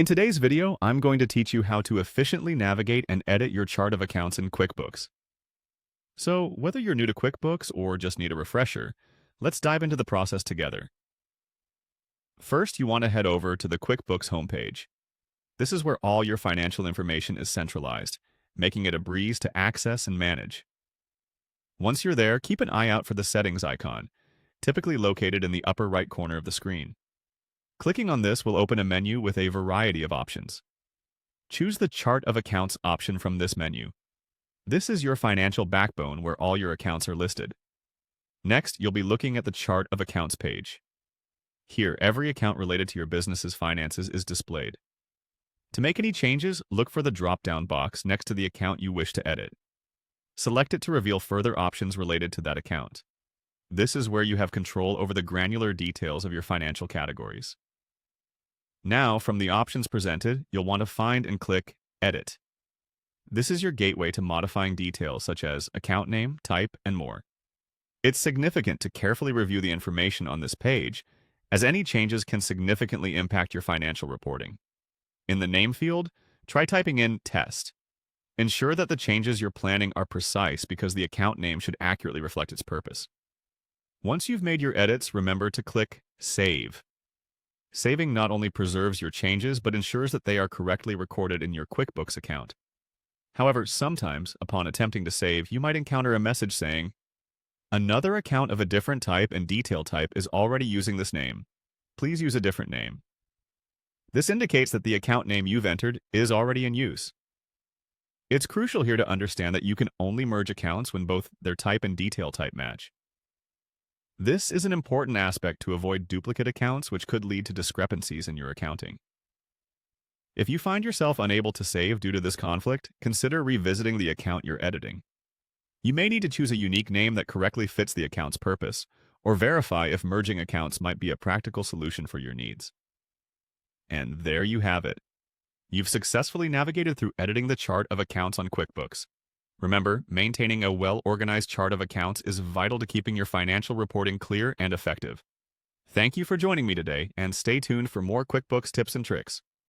In today's video, I'm going to teach you how to efficiently navigate and edit your chart of accounts in QuickBooks. So, whether you're new to QuickBooks or just need a refresher, let's dive into the process together. First, you want to head over to the QuickBooks homepage. This is where all your financial information is centralized, making it a breeze to access and manage. Once you're there, keep an eye out for the settings icon, typically located in the upper right corner of the screen. Clicking on this will open a menu with a variety of options. Choose the Chart of Accounts option from this menu. This is your financial backbone where all your accounts are listed. Next, you'll be looking at the Chart of Accounts page. Here, every account related to your business's finances is displayed. To make any changes, look for the drop-down box next to the account you wish to edit. Select it to reveal further options related to that account. This is where you have control over the granular details of your financial categories. Now, from the options presented, you'll want to find and click Edit. This is your gateway to modifying details such as account name, type, and more. It's significant to carefully review the information on this page, as any changes can significantly impact your financial reporting. In the name field, try typing in Test. Ensure that the changes you're planning are precise because the account name should accurately reflect its purpose. Once you've made your edits, remember to click Save. Saving not only preserves your changes, but ensures that they are correctly recorded in your QuickBooks account. However, sometimes, upon attempting to save, you might encounter a message saying, "Another account of a different type and detail type is already using this name. Please use a different name." This indicates that the account name you've entered is already in use. It's crucial here to understand that you can only merge accounts when both their type and detail type match. This is an important aspect to avoid duplicate accounts, which could lead to discrepancies in your accounting. If you find yourself unable to save due to this conflict, consider revisiting the account you're editing. You may need to choose a unique name that correctly fits the account's purpose, or verify if merging accounts might be a practical solution for your needs. And there you have it. You've successfully navigated through editing the chart of accounts on QuickBooks. Remember, maintaining a well-organized chart of accounts is vital to keeping your financial reporting clear and effective. Thank you for joining me today, and stay tuned for more QuickBooks tips and tricks.